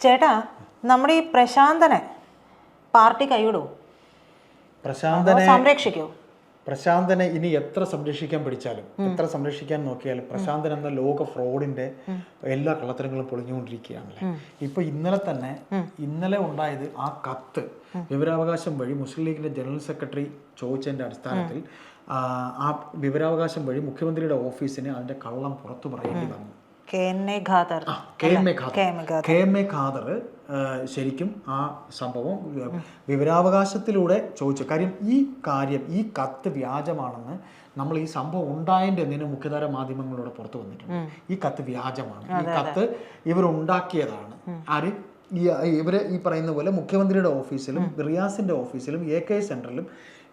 ചേട്ടാ, നമ്മുടെ ഈ പ്രശാന്തനെ പാർട്ടി കൈവിടുമോ? സംരക്ഷിക്കോ? പ്രശാന്തനെ ഇനി എത്ര സംരക്ഷിക്കാൻ പിടിച്ചാലും, എത്ര സംരക്ഷിക്കാൻ നോക്കിയാലും പ്രശാന്തൻ എന്ന ലോക ഫ്രോഡിന്റെ എല്ലാ കള്ളത്തരങ്ങളും പൊളിഞ്ഞുകൊണ്ടിരിക്കുകയാണല്ലേ. ഇപ്പൊ ഇന്നലെ ഉണ്ടായത് ആ കത്ത് വിവരാവകാശം വഴി മുസ്ലിം ലീഗിന്റെ ജനറൽ സെക്രട്ടറി ചോദിച്ചതിന്റെ അടിസ്ഥാനത്തിൽ ആ വിവരാവകാശം വഴി മുഖ്യമന്ത്രിയുടെ ഓഫീസിന് അതിന്റെ കള്ളം പുറത്തു പറയേണ്ടി വന്നു. ശരിക്കും ആ സംഭവം വിവരാവകാശത്തിലൂടെ ചോദിച്ചു. ഈ കത്ത് വ്യാജമാണെന്ന് നമ്മൾ ഈ സംഭവം ഉണ്ടായതിൻ്റെ എന്തിനും മുഖ്യധാര മാധ്യമങ്ങളിലൂടെ പുറത്തു വന്നിട്ടുണ്ട്. ഈ കത്ത് വ്യാജമാണ്, ഈ കത്ത് ഇവരുണ്ടാക്കിയതാണ്. ആര്? ഈ പറയുന്ന പോലെ മുഖ്യമന്ത്രിയുടെ ഓഫീസിലും റിയാസിന്റെ ഓഫീസിലും AK സെന്ററിലും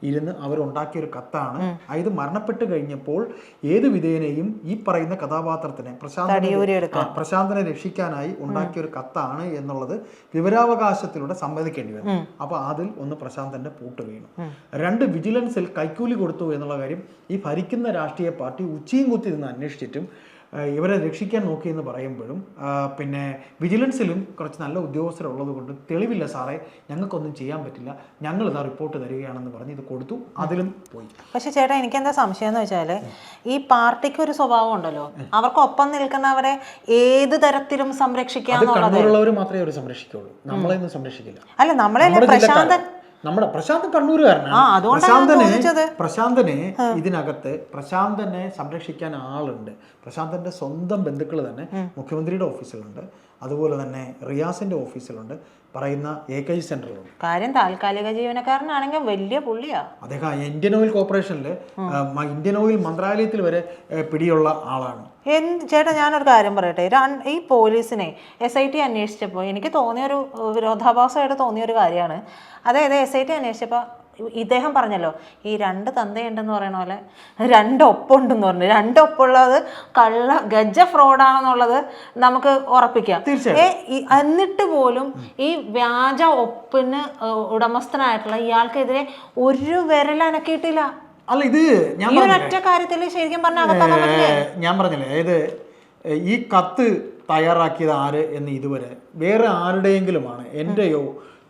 ഇരുന്ന് അവരുണ്ടാക്കിയൊരു കത്താണ്. ഇത് മരണപ്പെട്ട് കഴിഞ്ഞപ്പോൾ ഏത് വിധേനയും ഈ പറയുന്ന കഥാപാത്രത്തിനെ പ്രശാന്തനെ രക്ഷിക്കാനായി ഉണ്ടാക്കിയൊരു കത്താണ് എന്നുള്ളത് വിവരാവകാശത്തിലൂടെ സമ്മതിക്കേണ്ടി വരും. അപ്പൊ അതിൽ ഒന്ന് പ്രശാന്തന്റെ പൂട്ട് വീണു. 2 വിജിലൻസിൽ കൈക്കൂലി കൊടുത്തു എന്നുള്ള കാര്യം ഈ ഭരിക്കുന്ന രാഷ്ട്രീയ പാർട്ടി ഉച്ചയും കുത്തി നിന്ന് അന്വേഷിച്ചിട്ടും ഇവരെ രക്ഷിക്കാൻ നോക്കിയെന്ന് പറയുമ്പോഴും പിന്നെ വിജിലൻസിലും കുറച്ച് നല്ല ഉദ്യോഗസ്ഥരുള്ളത് കൊണ്ട് തെളിവില്ല സാറേ, ഞങ്ങൾക്കൊന്നും ചെയ്യാൻ പറ്റില്ല, ഞങ്ങൾ ഇതാ റിപ്പോർട്ട് തരികയാണെന്ന് പറഞ്ഞ് ഇത് കൊടുത്തു, അതിലും പോയി. പക്ഷെ ചേട്ടാ, എനിക്ക് എന്താ സംശയം എന്ന് വെച്ചാല് ഈ പാർട്ടിക്ക് ഒരു സ്വഭാവം ഉണ്ടല്ലോ, അവർക്കൊപ്പം നിൽക്കുന്നവരെ ഏത് തരത്തിലും സംരക്ഷിക്കാന്നുള്ളവർ മാത്രമേ അവർ സംരക്ഷിക്കുള്ളൂ, നമ്മളെയൊന്നും സംരക്ഷിക്കില്ല. അല്ല, നമ്മുടെ പ്രശാന്ത് കണ്ണൂരുകാരനാണ്. പ്രശാന്തനെ ഇതിനകത്ത് പ്രശാന്തനെ സംരക്ഷിക്കാൻ ആളുണ്ട്. പ്രശാന്തന്റെ സ്വന്തം ബന്ധുക്കൾ തന്നെ മുഖ്യമന്ത്രിയുടെ ഓഫീസിലുണ്ട്, അതുപോലെ തന്നെ റിയാസിന്റെ ഓഫീസിലുണ്ട്, പറയുന്ന AK സെന്ററിലുണ്ട്. കാര്യം താൽക്കാലിക ജീവനക്കാരനാണെങ്കിൽ വലിയ പുള്ളിയാ അദ്ദേഹം. ഇന്ത്യൻ ഓയിൽ കോർപ്പറേഷനില് ഇന്ത്യൻ ഓയിൽ മന്ത്രാലയത്തിൽ വരെ പിടിയുള്ള ആളാണ്. ചേട്ടാ, ഞാനൊരു കാര്യം പറയട്ടെ. ഈ പോലീസിനെ SIT അന്വേഷിച്ചപ്പോൾ എനിക്ക് തോന്നിയൊരു വിരോധാഭാസമായിട്ട് തോന്നിയൊരു കാര്യമാണ്. അതായത് SIT അന്വേഷിച്ചപ്പോൾ ഇദ്ദേഹം പറഞ്ഞല്ലോ, ഈ 2 തന്തയുണ്ടെന്ന് പറയുന്ന പോലെ 2 ഒപ്പുണ്ടെന്ന് പറഞ്ഞു. 2 ഒപ്പുള്ളത് ഗജ ഫ്രോഡാണെന്നുള്ളത് നമുക്ക് ഉറപ്പിക്കാം. എന്നിട്ട് പോലും ഈ വ്യാജ ഒപ്പിന് ഉടമസ്ഥനായിട്ടുള്ള ഇയാൾക്കെതിരെ ഒരു വിരലനക്കിയിട്ടില്ല. അല്ല, ഇത് ഒറ്റ കാര്യത്തിൽ ശരിക്കും പറഞ്ഞാൽ ഞാൻ പറഞ്ഞില്ലേ, അതായത് ഈ കത്ത് തയ്യാറാക്കിയത് ആര് എന്ന് ഇതുവരെ വേറെ ആരുടെയെങ്കിലുമാണ്, എൻ്റെയോ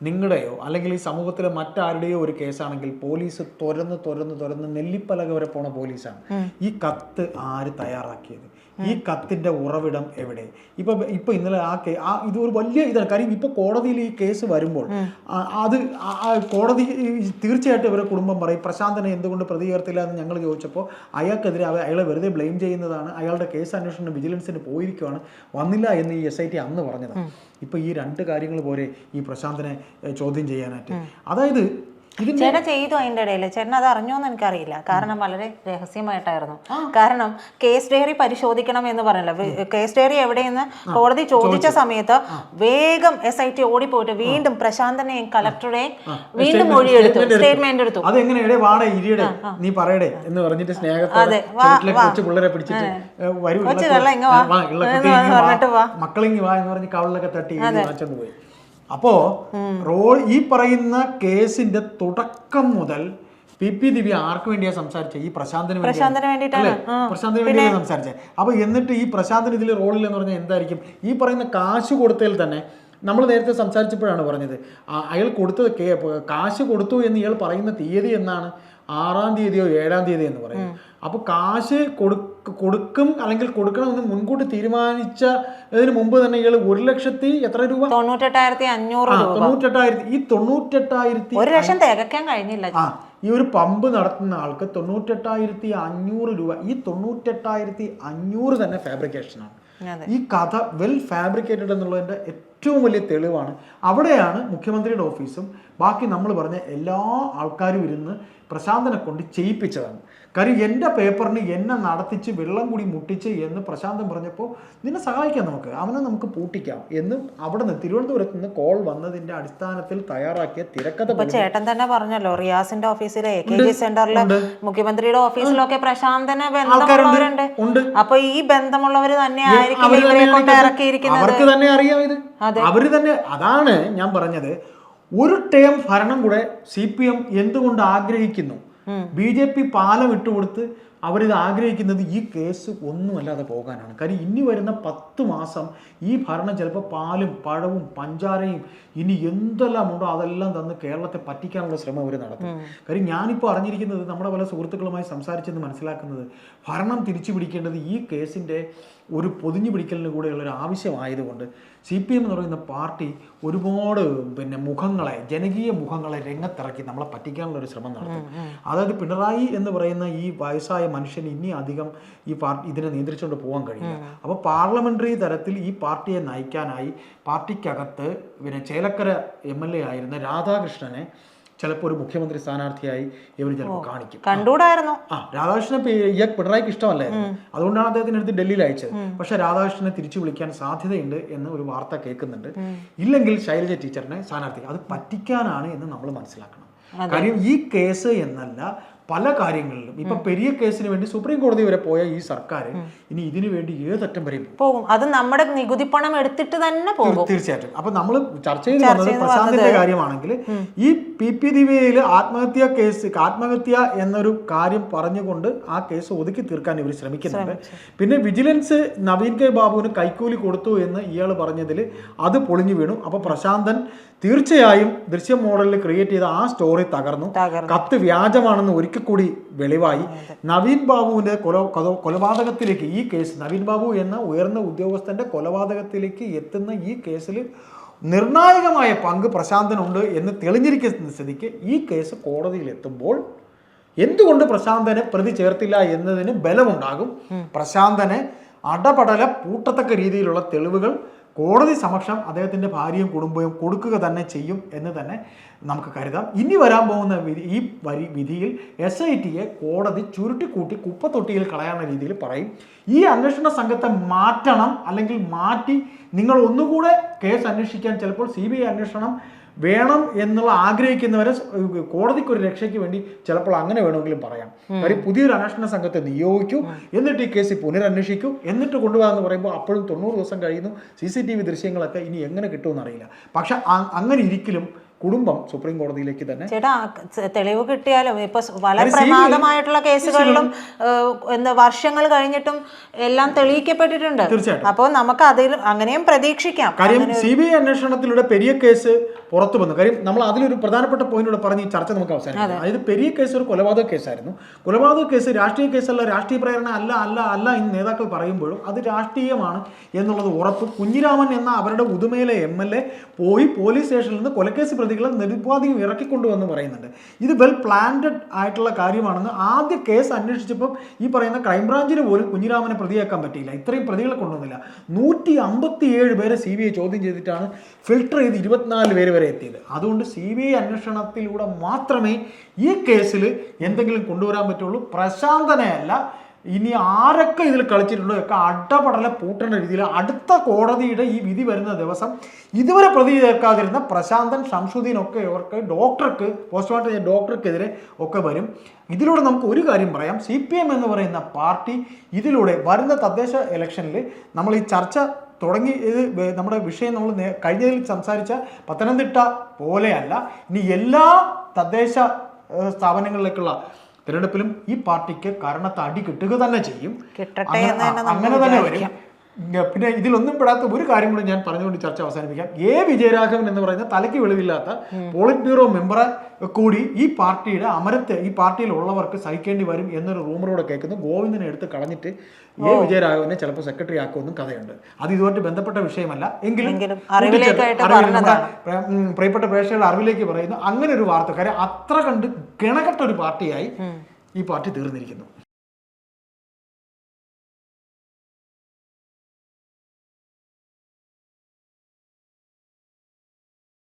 നിങ്ങളുടെയോ അല്ലെങ്കിൽ ഈ സമൂഹത്തിലെ മറ്റാരുടെയോ ഒരു കേസാണെങ്കിൽ പോലീസ് തുരന്ന് നെല്ലിപ്പലക വരെ പോണ പോലീസാണ്. ഈ കത്ത് ആര് തയ്യാറാക്കിയത്? ഈ കത്തിന്റെ ഉറവിടം എവിടെ? ഇപ്പൊ ഇന്നലെ ഇത് ഒരു വലിയ ഇതാണ്. കാര്യം ഇപ്പൊ കോടതിയിൽ ഈ കേസ് വരുമ്പോൾ അത് കോടതി തീർച്ചയായിട്ടും ഇവരുടെ കുടുംബം പറയും പ്രശാന്തനെ എന്തുകൊണ്ട് പ്രതി ചേർത്തില്ല എന്ന് ഞങ്ങൾ ചോദിച്ചപ്പോൾ അയാൾക്കെതിരെ അയാളെ വെറുതെ ബ്ലെയിം ചെയ്യുന്നതാണ്, അയാളുടെ കേസ് അന്വേഷണം വിജിലൻസിന് പോയിരിക്കുകയാണ്, വന്നില്ല എന്ന് ഈ SIT അന്ന് പറഞ്ഞതാണ്. ഇപ്പൊ ഈ 2 കാര്യങ്ങൾ പോരെ ഈ പ്രശാന്തനെ ചോദ്യം ചെയ്യാനായിട്ട്? അതായത് ചേട്ടൻ ചെയ്തു അതിൻ്റെ ഇടയിൽ. ചേട്ടൻ അത് അറിഞ്ഞോന്ന് എനിക്കറിയില്ല, കാരണം വളരെ രഹസ്യമായിട്ടായിരുന്നു. കാരണം കേസ് ഡയറി പരിശോധിക്കണം എന്ന് പറഞ്ഞല്ലോ. കേസ് ഡയറി എവിടെയെന്ന് കോടതി ചോദിച്ച സമയത്ത് വേഗം SIT ഓടിപ്പോയിട്ട് വീണ്ടും പ്രശാന്തനെയും കളക്ടറെയും വീണ്ടും മൊഴിയെടുത്തു, സ്റ്റേറ്റ്മെന്റ് എടുത്തു. അതെങ്ങനെ വാടേ ഇരിയടെ നീ പറയടേ എന്ന് പറഞ്ഞിട്ട് സ്നേഹത്തോടെ പിള്ളേരെ പിടിച്ചിട്ട് മക്കളിങ്ങി വാ എന്ന് പറഞ്ഞ് കവളിലൊക്കെ തട്ടി വാങ്ങിച്ചോണ്ട് പോയി. അപ്പോ ഈ പറയുന്ന കേസിന്റെ തുടക്കം മുതൽ PP ദിവ്യ ആർക്ക് വേണ്ടിയാ സംസാരിച്ചത്? ഈ പ്രശാന്തിന് വേണ്ടിയാണ് സംസാരിച്ചത്. അപ്പൊ എന്നിട്ട് ഈ പ്രശാന്തിന് ഇതിൽ റോളില്ലെന്ന് പറഞ്ഞാൽ എന്തായിരിക്കും? ഈ പറയുന്ന കാശ് കൊടുത്തതിൽ തന്നെ നമ്മൾ നേരത്തെ സംസാരിച്ചപ്പോഴാണ് പറഞ്ഞത്, അയാൾ കൊടുത്തത് കാശ് കൊടുത്തു എന്ന് ഇയാൾ പറയുന്ന തീയതി എന്നാണ് 6-ാം തീയതിയോ 7-ാം തീയതി എന്ന് പറയും. അപ്പോൾ കാശ് കൊടുക്കും അല്ലെങ്കിൽ കൊടുക്കണമെന്ന് മുൻകൂട്ടി തീരുമാനിച്ചതിന് മുമ്പ് തന്നെ ഇയാൾ 1,00,000 എത്ര രൂപ? 98,500. ഈ 98,000 1 ലക്ഷം തികയ്ക്കാൻ കഴിഞ്ഞില്ല. ഈ ഒരു പമ്പ് നടത്തുന്ന ആൾക്ക് 98,500 രൂപ. ഈ 98,500 തന്നെ ഫാബ്രിക്കേഷനാണ്. ഈ കഥ വെൽ ഫാബ്രിക്കേറ്റഡ് എന്നുള്ളതിൻ്റെ ഏറ്റവും വലിയ തെളിവാണ്. അവിടെയാണ് മുഖ്യമന്ത്രിയുടെ ഓഫീസും ബാക്കി നമ്മൾ പറഞ്ഞ എല്ലാ ആൾക്കാരും ഇരുന്ന് പ്രശാന്തനെ കൊണ്ട് ചെയ്യിപ്പിച്ചതാണ്. കാര്യം എൻ്റെ പേപ്പറിന് എന്നെ നടത്തിച്ച് വെള്ളം കൂടി മുട്ടിച്ച് എന്ന് പ്രശാന്തൻ പറഞ്ഞപ്പോൾ നിന്നെ സഹായിക്കാം, അവനെ നമുക്ക് പൂട്ടിക്കാം എന്ന് അവിടെ നിന്ന് തിരുവനന്തപുരത്ത് നിന്ന് കോൾ വന്നതിന്റെ അടിസ്ഥാനത്തിൽ തയ്യാറാക്കിയ തിരക്കഥ. ചേട്ടൻ തന്നെ പറഞ്ഞല്ലോ, റിയാസിന്റെ ഓഫീസിലെ AKG സെന്ററില് മുഖ്യമന്ത്രിയുടെ ഓഫീസിലൊക്കെ പ്രശാന്തന് ബന്ധമുള്ളവരുണ്ട്. അപ്പൊ ഈ ബന്ധമുള്ളവര് തന്നെ ആയിരിക്കും ഇവരെ കൊണ്ട് ഇറക്കിയിരിക്കുന്നത്. അവർക്ക് തന്നെ അറിയാം ഇത്, അവര് തന്നെ. അതാണ് ഞാൻ പറഞ്ഞത്, ഒരു ടേം ഭരണം കൂടെ CPM എന്തുകൊണ്ട് ആഗ്രഹിക്കുന്നു? BJP പാലം ഇട്ടുകൊടുത്ത് അവരിത് ആഗ്രഹിക്കുന്നത് ഈ കേസ് ഒന്നുമല്ലാതെ പോകാനാണ്. കാര്യം ഇനി വരുന്ന 10 മാസം ഈ ഭരണം ചിലപ്പോൾ പാലും പഴവും പഞ്ചാരയും ഇനി എന്തെല്ലാം ഉണ്ടോ അതെല്ലാം തന്ന് കേരളത്തെ പറ്റിക്കാനുള്ള ശ്രമം അവർ നടത്തും. കാര്യം ഞാനിപ്പോൾ അറിഞ്ഞിരിക്കുന്നത്, നമ്മുടെ പല സുഹൃത്തുക്കളുമായി സംസാരിച്ചെന്ന് മനസ്സിലാക്കുന്നത്, ഭരണം തിരിച്ചു പിടിക്കേണ്ടത് ഈ കേസിൻ്റെ ഒരു പൊതിഞ്ഞു പിടിക്കലിന് കൂടെയുള്ളൊരു ആവശ്യമായതുകൊണ്ട് CPM എന്ന് പറയുന്ന പാർട്ടി ഒരുപാട് മുഖങ്ങളെ, ജനകീയ മുഖങ്ങളെ രംഗത്തിറക്കി നമ്മളെ പറ്റിക്കാനുള്ളൊരു ശ്രമം നടത്തും. അതായത് പിണറായി എന്ന് പറയുന്ന ഈ വയസ്സായ മനുഷ്യൻ ഇനി അധികം ഈ പാർട്ടി ഇതിനെ നിയന്ത്രിച്ചുകൊണ്ട് പോകാൻ കഴിയില്ല. അപ്പോൾ പാർലമെന്ററി തലത്തിൽ ഈ പാർട്ടിയെ നയിക്കാനായി പാർട്ടിക്കകത്ത് ചേലക്കര MLA ആയിരുന്ന രാധാകൃഷ്ണനെ ചിലപ്പോൾ ഒരു മുഖ്യമന്ത്രി സ്ഥാനാർത്ഥിയായി ഇവർ ചിലപ്പോൾ കാണിക്കും. കണ്ടുകൂടായിരുന്നു. രാധാകൃഷ്ണനെ പിണറായിക്ക് ഇഷ്ടമല്ലായിരുന്നു, അതുകൊണ്ടാണ് അദ്ദേഹത്തിന് എടുത്ത് ഡൽഹിയിൽ അയച്ചത്. പക്ഷെ രാധാകൃഷ്ണനെ തിരിച്ചു വിളിക്കാൻ സാധ്യതയുണ്ട് എന്ന് ഒരു വാർത്ത കേൾക്കുന്നുണ്ട്. ഇല്ലെങ്കിൽ ശൈലജ ടീച്ചറിനെ സ്ഥാനാർത്ഥി, അത് പറ്റിക്കാനാണ് എന്ന് നമ്മൾ മനസ്സിലാക്കണം. കാര്യം ഈ കേസ് എന്നല്ല, പല കാര്യങ്ങളിലും ഇപ്പൊ പെരിയ കേസിന് വേണ്ടി സുപ്രീം കോടതി വരെ പോയ ഈ സർക്കാർ ഇനി ഇതിനു വേണ്ടി ഏതറ്റം വരെ പോകും. അത് നമ്മുടെ നികുതി പണം എടുത്തിട്ട് തന്നെ പോകും തീർച്ചയായിട്ടും. അപ്പൊ നമ്മൾ ചർച്ച ചെയ്ത് വന്നത് പ്രശാന്തിന്റെ കാര്യമാണെങ്കിൽ, ഈ PP ദിവ്യയിൽ ആത്മഹത്യ എന്നൊരു കാര്യം പറഞ്ഞുകൊണ്ട് ആ കേസ് ഒതുക്കി തീർക്കാൻ ഇവർ ശ്രമിക്കുന്നുണ്ട്. പിന്നെ വിജിലൻസ് നവീൻ കെ ബാബുവിന് കൈക്കൂലി കൊടുത്തു എന്ന് ഇയാൾ പറഞ്ഞതിൽ അത് പൊളിഞ്ഞു വീണു. അപ്പൊ പ്രശാന്തൻ തീർച്ചയായും ദൃശ്യം മോഡലിൽ ക്രിയേറ്റ് ചെയ്ത ആ സ്റ്റോറി തകർന്നു. കത്ത് വ്യാജമാണെന്ന് ഒരിക്കൽ കൂടി വെളിവായി. നവീൻ ബാബുവിന്റെ കൊലപാതകത്തിലേക്ക് ഈ കേസ്, നവീൻ ബാബു എന്ന ഉയർന്ന ഉദ്യോഗസ്ഥന്റെ കൊലപാതകത്തിലേക്ക് എത്തുന്ന ഈ കേസിൽ നിർണായകമായ പങ്ക് പ്രശാന്തനുണ്ട് എന്ന് തെളിഞ്ഞിരിക്കുന്ന സ്ഥിതിക്ക് ഈ കേസ് കോടതിയിൽ എത്തുമ്പോൾ എന്തുകൊണ്ട് പ്രശാന്തനെ പ്രതി ചേർത്തില്ല എന്നതിന് ബലമുണ്ടാകും. പ്രശാന്തനെ അടപടല പൂട്ടത്തക്ക രീതിയിലുള്ള തെളിവുകൾ കോടതി സമക്ഷം അദ്ദേഹത്തിൻ്റെ ഭാര്യയും കുടുംബവും കൊടുക്കുക തന്നെ ചെയ്യും എന്ന് തന്നെ നമുക്ക് കരുതാം. ഇനി വരാൻ പോകുന്ന ഈ വിധിയിൽ SITയെ കോടതി ചുരുട്ടിക്കൂട്ടി കുപ്പത്തൊട്ടിയിൽ കളയാനുള്ള രീതിയിൽ പറയും. ഈ അന്വേഷണ സംഘത്തെ മാറ്റണം, അല്ലെങ്കിൽ മാറ്റി നിങ്ങൾ ഒന്നുകൂടെ കേസ് അന്വേഷിക്കാൻ, ചിലപ്പോൾ CBI അന്വേഷണം വേണം എന്നുള്ള ആഗ്രഹിക്കുന്നവരെ കോടതിക്കൊരു രക്ഷയ്ക്ക് വേണ്ടി ചിലപ്പോൾ അങ്ങനെ വേണമെങ്കിലും പറയാം. കാര്യം പുതിയൊരു അന്വേഷണ സംഘത്തെ നിയോഗിക്കൂ, എന്നിട്ട് ഈ കേസ് പുനരന്വേഷിക്കൂ, എന്നിട്ട് കൊണ്ടുപോകാമെന്ന് പറയുമ്പോൾ അപ്പോഴും 90 ദിവസം കഴിയുന്നു. CCTV ദൃശ്യങ്ങളൊക്കെ ഇനി എങ്ങനെ കിട്ടുമെന്ന് അറിയില്ല. പക്ഷെ അങ്ങനെ ഇരിക്കലും കുടുംബം സുപ്രീം കോടതിയിലേക്ക് തന്നെ തെളിവ് കിട്ടിയാലും ഇപ്പൊ വളരെ പ്രമാദമായിട്ടുള്ള കേസുകളിലും വർഷങ്ങൾ കഴിഞ്ഞിട്ടും എല്ലാം തെളിയിക്കപ്പെട്ടിട്ടുണ്ട്. തീർച്ചയായിട്ടും. അപ്പോൾ നമുക്ക് അതിൽ അങ്ങനെയും പ്രതീക്ഷിക്കാം. കാര്യം CBI അന്വേഷണത്തിലൂടെ പെരിയ കേസ് പുറത്തു വന്നു. കാര്യം നമ്മൾ അതിലൊരു പ്രധാനപ്പെട്ട പോയിന്റോട് പറഞ്ഞ് ഈ ചർച്ച നമുക്ക് അവസാനിക്കാം. അതായത് പെരിയ കേസ് ഒരു കൊലപാതക കേസായിരുന്നു. കൊലപാതക കേസ് രാഷ്ട്രീയ കേസല്ല, രാഷ്ട്രീയ പ്രേരണ അല്ല എന്ന് നേതാക്കൾ പറയുമ്പോഴും അത് രാഷ്ട്രീയമാണ് എന്നുള്ളത് ഉറപ്പ്. കുഞ്ഞിരാമൻ എന്ന അവരുടെ ഉദുമയിലെ MLA പോയി പോലീസ് സ്റ്റേഷനിൽ നിന്ന് കൊലക്കേസ് പ്രതികളെ നിരുപാധികം ഇറക്കിക്കൊണ്ടുവന്ന് പറയുന്നുണ്ട്. ഇത് വെൽ പ്ലാൻഡ് ആയിട്ടുള്ള കാര്യമാണെന്ന് ആദ്യ കേസ് അന്വേഷിച്ചപ്പോൾ ഈ പറയുന്ന ക്രൈംബ്രാഞ്ചിന് പോലും കുഞ്ഞിരാമനെ പ്രതിയാക്കാൻ പറ്റിയില്ല. ഇത്രയും പ്രതികളെ കൊണ്ടുവന്നില്ല. 157 പേരെ CBI ചോദ്യം ചെയ്തിട്ടാണ് ഫിൽട്ടർ ചെയ്ത് 24 പേര് വരെ എത്തിയത്. അതുകൊണ്ട് CBI അന്വേഷണത്തിലൂടെ മാത്രമേ ഈ കേസിൽ എന്തെങ്കിലും കൊണ്ടുവരാൻ പറ്റുള്ളൂ. പ്രശാന്തനെയല്ല, ഇനി ആരൊക്കെ ഇതിൽ കളിച്ചിട്ടുണ്ടോ ഒക്കെ അടപടല പൂട്ടേണ്ട രീതിയിൽ അടുത്ത കോടതിയുടെ ഈ വിധി വരുന്ന ദിവസം ഇതുവരെ പ്രതി ചേർക്കാതിരുന്ന പ്രശാന്തൻ, ഷംസുദ്ദീൻ ഒക്കെ ഇവർക്ക് പോസ്റ്റ്മോർട്ടം ചെയ്ത ഡോക്ടർക്കെതിരെ ഒക്കെ വരും. ഇതിലൂടെ നമുക്ക് ഒരു കാര്യം പറയാം, CPM എന്ന് പറയുന്ന പാർട്ടി ഇതിലൂടെ വരുന്ന തദ്ദേശ ഇലക്ഷനിൽ നമ്മൾ ഈ ചർച്ച തുടങ്ങി, നമ്മുടെ വിഷയം നമ്മൾ കഴിഞ്ഞതിൽ സംസാരിച്ച പത്തനംതിട്ട പോലെയല്ല, ഇനി എല്ലാ തദ്ദേശ സ്ഥാപനങ്ങളിലേക്കുള്ള തിരഞ്ഞെടുപ്പിലും ഈ പാർട്ടിക്ക് കാരണത്ത് അടി കിട്ടുക തന്നെ ചെയ്യും. അങ്ങനെ തന്നെ വരും. പിന്നെ ഇതിലൊന്നും പെടാത്ത ഒരു കാര്യം കൂടി ഞാൻ പറഞ്ഞുകൊണ്ട് ചർച്ച അവസാനിപ്പിക്കാം. വിജയരാഘവൻ എന്ന് പറയുന്ന തലയ്ക്ക് വെളിവില്ലാത്ത പോളിറ്റ് ബ്യൂറോ മെമ്പറെ കൂടി ഈ പാർട്ടിയിലുള്ളവർക്ക് സഹിക്കേണ്ടി വരും എന്നൊരു റൂമറോടെ കേൾക്കുന്നു. ഗോവിന്ദനെ എടുത്ത് കളഞ്ഞിട്ട് വിജയരാഘവനെ ചിലപ്പോൾ സെക്രട്ടറി ആക്കുമെന്നും കഥയുണ്ട്. അത് ഇതുമായിട്ട് ബന്ധപ്പെട്ട വിഷയമല്ല, എങ്കിലും പ്രിയപ്പെട്ട പ്രേക്ഷകരുടെ അറിവിലേക്ക് പറയുന്നു. അങ്ങനെ ഒരു വാർത്ത, കാര്യം അത്ര കണ്ട് കിണകെട്ട ഒരു പാർട്ടിയായി ഈ പാർട്ടി തീർന്നിരിക്കുന്നു.